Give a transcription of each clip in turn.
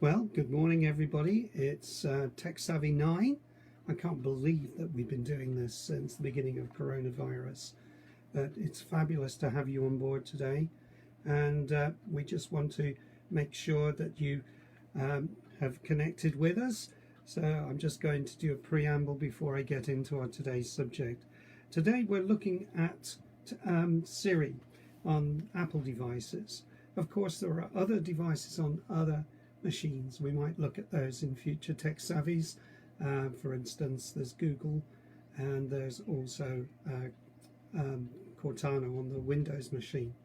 Well, good morning everybody. It's Techsavvy 9. I can't believe that we've been doing this since the beginning of coronavirus, but it's fabulous to have you on board today, and we just want to make sure that you have connected with us. So I'm just going to do a preamble before I get into our today's subject. Today we're looking at Siri on Apple devices. Of course, there are other devices on other machines. We might look at those in future tech savvies. For instance, there's Google, and there's also Cortana on the Windows machine.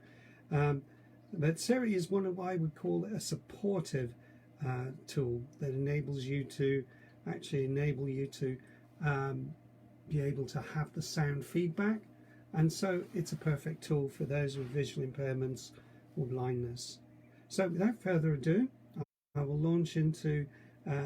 But Siri is one of what I would call a supportive tool that enables you to be able to have the sound feedback, and so it's a perfect tool for those with visual impairments or blindness. So without further ado, I will launch into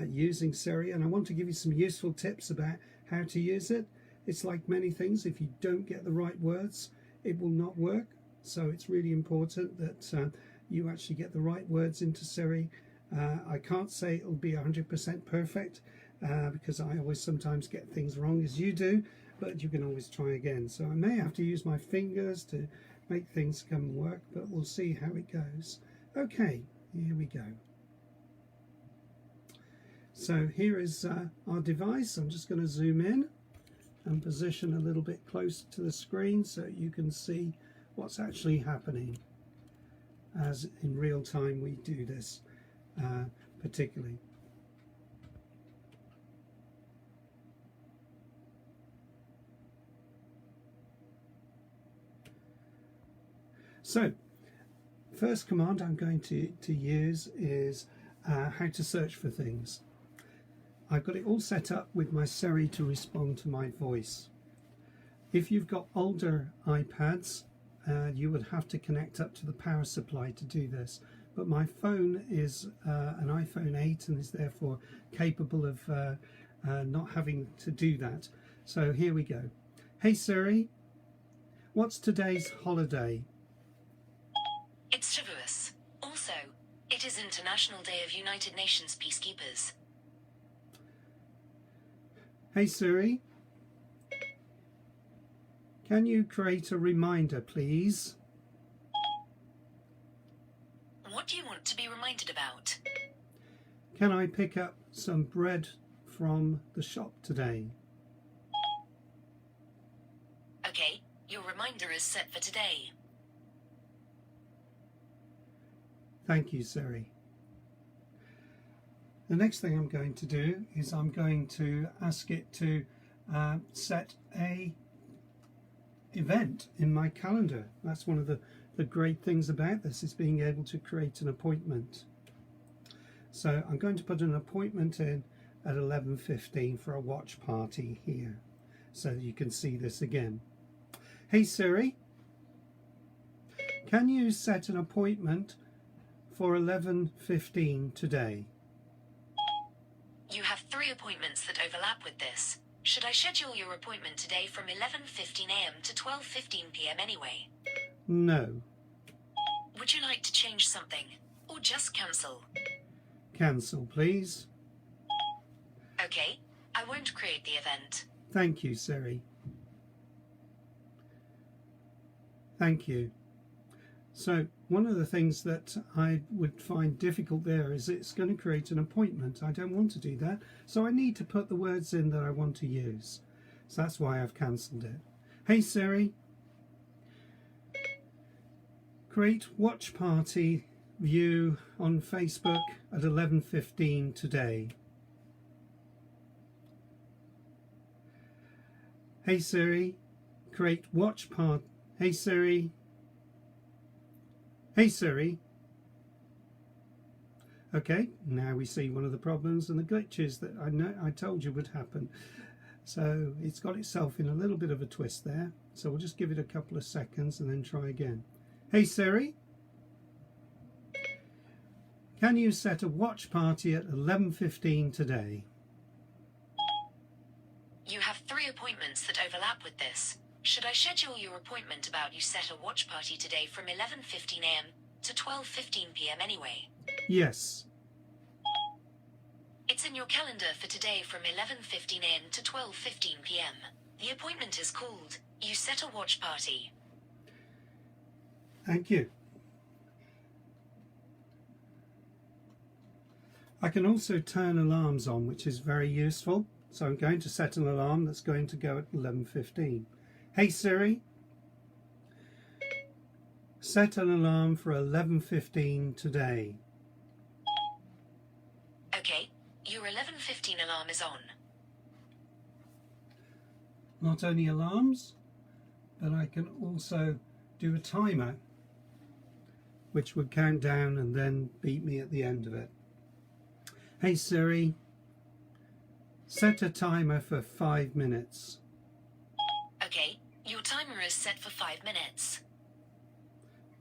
using Siri, and I want to give you some useful tips about how to use it. It's like many things, if you don't get the right words, it will not work. So it's really important that you actually get the right words into Siri. I can't say it'll be 100% perfect because I always sometimes get things wrong, as you do, but you can always try again. So I may have to use my fingers to make things come and work, but we'll see how it goes. Okay, here we go. So here is our device. I'm just going to zoom in and position a little bit closer to the screen so you can see what's actually happening as in real time we do this particularly. So first command I'm going to use is how to search for things. I've got it all set up with my Siri to respond to my voice. If you've got older iPads, you would have to connect up to the power supply to do this. But my phone is an iPhone 8 and is therefore capable of not having to do that. So here we go. Hey Siri, what's today's holiday? It's Shavuos. Also, it is International Day of United Nations Peacekeepers. Hey Siri, can you create a reminder, please? What do you want to be reminded about? Can I pick up some bread from the shop today? Okay, your reminder is set for today. Thank you, Siri. The next thing I'm going to do is I'm going to ask it to set a event in my calendar. That's one of the great things about this, is being able to create an appointment. So I'm going to put an appointment in at 11:15 for a watch party here, so you can see this again. Hey Siri, can you set an appointment for 11:15 today? You have 3 appointments that overlap with this. Should I schedule your appointment today from 11:15 a.m. to 12:15 p.m. anyway? No. Would you like to change something, or just cancel? Cancel, please. Okay, I won't create the event. Thank you, Siri. Thank you. So one of the things that I would find difficult there is it's going to create an appointment. I don't want to do that, so I need to put the words in that I want to use. So that's why I've cancelled it. Hey Siri, create watch party view on Facebook at 11:15 today. Hey Siri, create watch party. Hey Siri. Hey Siri. Okay, now we see one of the problems and the glitches that I told you would happen. So it's got itself in a little bit of a twist there. So we'll just give it a couple of seconds and then try again. Hey Siri, can you set a watch party at 11:15 today? You have 3 appointments that overlap with this. Should I schedule your appointment about you set a watch party today from 11:15 a.m. to 12:15 p.m. anyway? Yes. your calendar for today from 11:15 a.m. to 12:15 p.m. The appointment is called You Set a Watch Party. Thank you. I can also turn alarms on, which is very useful. So I'm going to set an alarm that's going to go at 11:15. Hey Siri, set an alarm for 11:15 today. Okay, your 11:15 alarm is on. Not only alarms, but I can also do a timer, which would count down and then beat me at the end of it. Hey Siri, set a timer for 5 minutes. Okay, your timer is set for 5 minutes.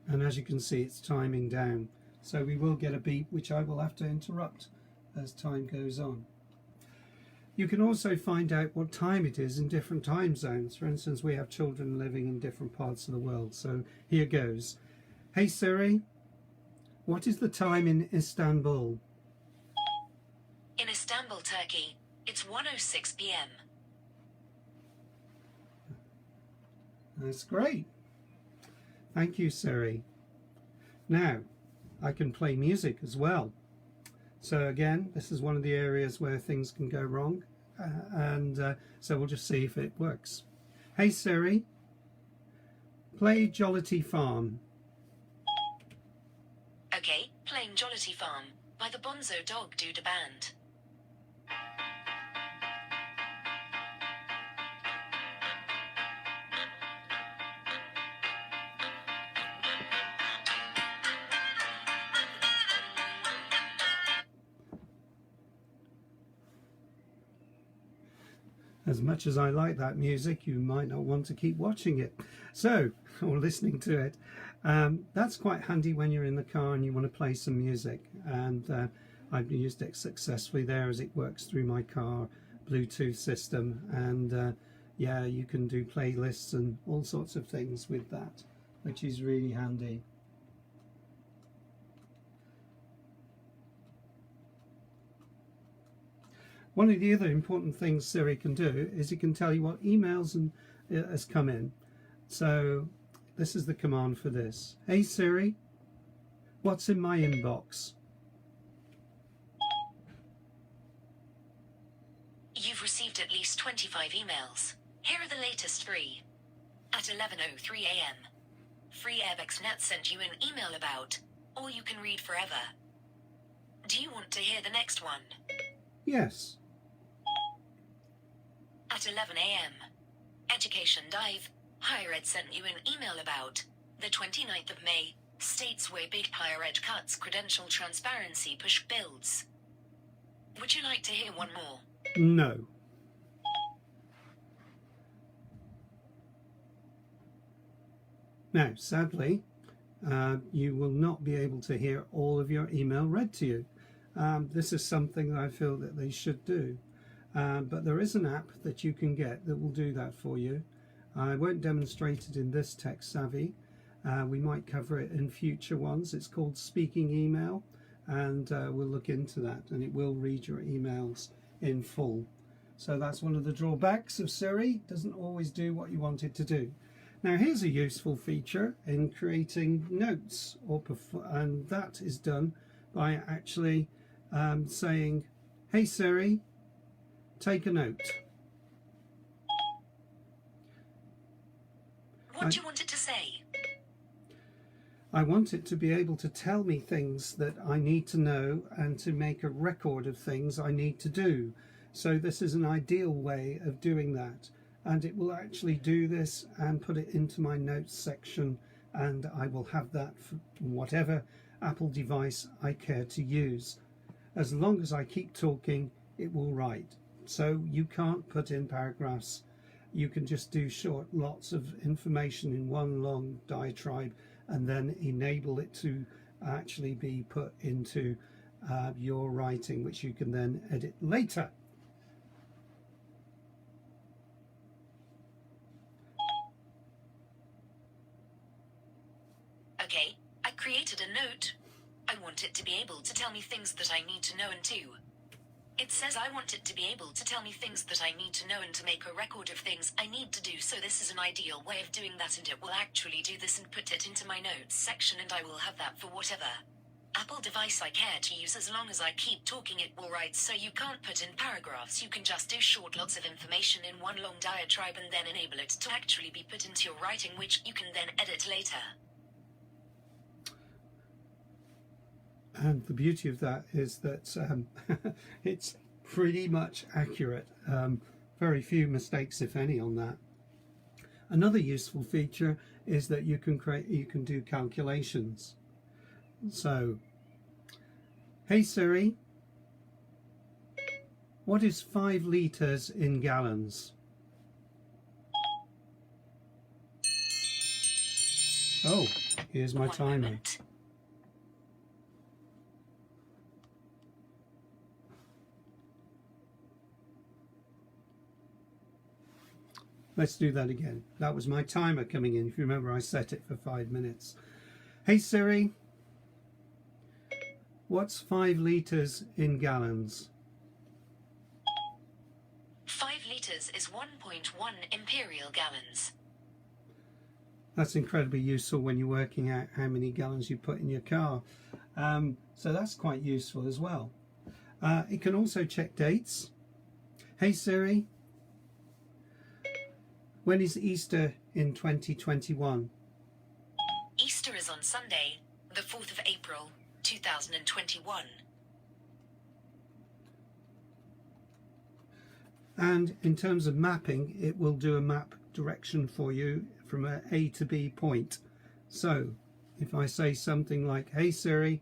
And as you can see, it's timing down. So we will get a beep, which I will have to interrupt as time goes on. You can also find out what time it is in different time zones. For instance, we have children living in different parts of the world. So here goes. Hey Siri, what is the time in Istanbul? In Istanbul, Turkey, it's 1:06 p.m. That's great. Thank you, Siri. Now, I can play music as well. So again, this is one of the areas where things can go wrong. So we'll just see if it works. Hey Siri, play Jollity Farm. Okay, playing Jollity Farm by the Bonzo Dog Duda Band. As much as I like that music, you might not want to keep watching it, or listening to it. That's quite handy when you're in the car and you want to play some music. And I've used it successfully there as it works through my car Bluetooth system. And yeah, you can do playlists and all sorts of things with that, which is really handy. One of the other important things Siri can do is it can tell you what emails has come in. So this is the command for this. Hey Siri, what's in my inbox? You've received at least 25 emails. Here are the latest 3. At 11:03 a.m. Free AirBexNet sent you an email about All You Can Read Forever. Do you want to hear the next one? Yes. At 11 a.m. Education Dive, Higher Ed sent you an email about the 29th of May, states where big higher ed cuts credential transparency push builds. Would you like to hear one more? No. Now, sadly, you will not be able to hear all of your email read to you. This is something that I feel that they should do. But there is an app that you can get that will do that for you. I won't demonstrate it in this Techsavvy. We might cover it in future ones. It's called Speaking Email, and we'll look into that, and it will read your emails in full. So that's one of the drawbacks of Siri. It doesn't always do what you want it to do. Now here's a useful feature in creating notes, and that is done by actually saying, hey Siri, take a note. What do you want it to say? I want it to be able to tell me things that I need to know and to make a record of things I need to do. So this is an ideal way of doing that. And it will actually do this and put it into my notes section, and I will have that for whatever Apple device I care to use. As long as I keep talking, it will write. So you can't put in paragraphs. You can just do short lots of information in one long diatribe and then enable it to actually be put into your writing, which you can then edit later. Okay, I created a note. I want it to be able to tell me things that I need to know and do. It says I want it to be able to tell me things that I need to know and to make a record of things I need to do. So this is an ideal way of doing that, and it will actually do this and put it into my notes section, and I will have that for whatever Apple device I care to use. As long as I keep talking, it will write. So you can't put in paragraphs, you can just do short lots of information in one long diatribe and then enable it to actually be put into your writing, which you can then edit later. And the beauty of that is that it's pretty much accurate. Very few mistakes, if any, on that. Another useful feature is that you can do calculations. So, hey Siri, what is 5 litres in gallons? Oh, here's my timer. Moment. Let's do that again. That was my timer coming in. If you remember, I set it for 5 minutes. Hey Siri, what's 5 litres in gallons? 5 litres is 1.1 imperial gallons. That's incredibly useful when you're working out how many gallons you put in your car. So that's quite useful as well. It can also check dates. Hey Siri, when is Easter in 2021? Easter is on Sunday, the 4th of April, 2021. And in terms of mapping, it will do a map direction for you from a A to B point. So if I say something like, hey Siri,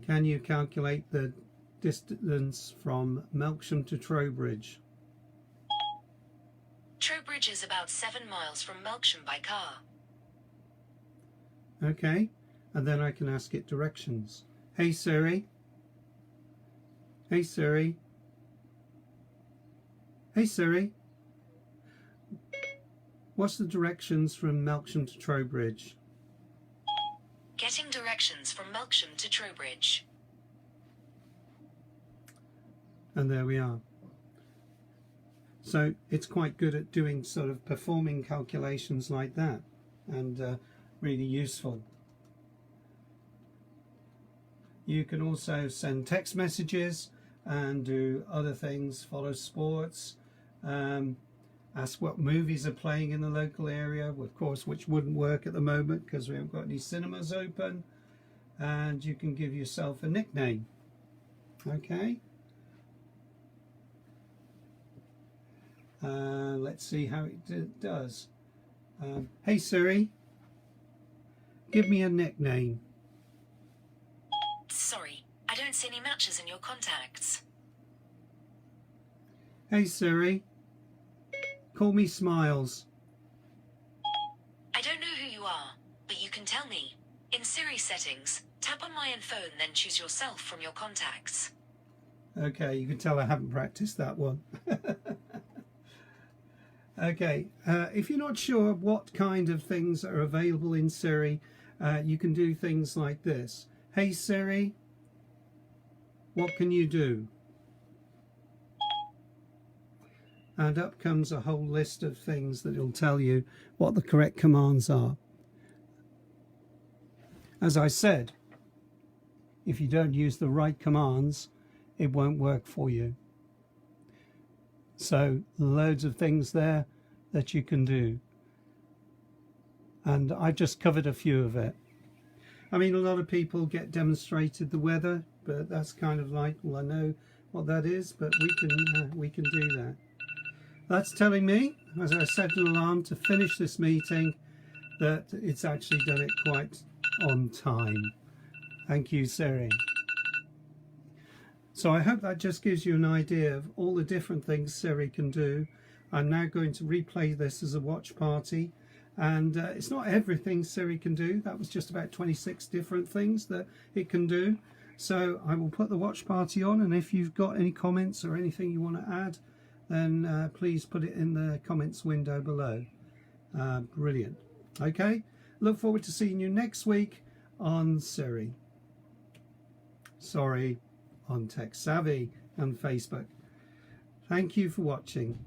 can you calculate the distance from Melksham to Trowbridge? Trowbridge is about 7 miles from Melksham by car. Okay, and then I can ask it directions. Hey Siri, hey Siri, hey Siri, what's the directions from Melksham to Trowbridge? Getting directions from Melksham to Trowbridge. And there we are. So it's quite good at doing sort of performing calculations like that, and really useful. You can also send text messages and do other things, follow sports, ask what movies are playing in the local area, of course, which wouldn't work at the moment because we haven't got any cinemas open. And you can give yourself a nickname. Okay. Let's see how it does. Hey Siri, give me a nickname. Sorry, I don't see any matches in your contacts. Hey Siri, call me Smiles. I don't know who you are, but you can tell me. In Siri settings, tap on my phone, then choose yourself from your contacts. Okay, you can tell I haven't practiced that one. Okay, if you're not sure what kind of things are available in Siri, you can do things like this. Hey Siri, what can you do? And up comes a whole list of things that will tell you what the correct commands are. As I said, if you don't use the right commands, it won't work for you. So loads of things there that you can do, and I just covered a few of it. I mean, a lot of people get demonstrated the weather, but that's kind of like, well, I know what that is, but we can do that. That's telling me, as I set an alarm to finish this meeting, that it's actually done it quite on time. Thank you, Siri. So I hope that just gives you an idea of all the different things Siri can do. I'm now going to replay this as a watch party, and it's not everything Siri can do. That was just about 26 different things that it can do. So I will put the watch party on, and if you've got any comments or anything you want to add, then please put it in the comments window below. Brilliant. Okay, look forward to seeing you next week on Siri. Sorry, on Techsavvy and Facebook. Thank you for watching.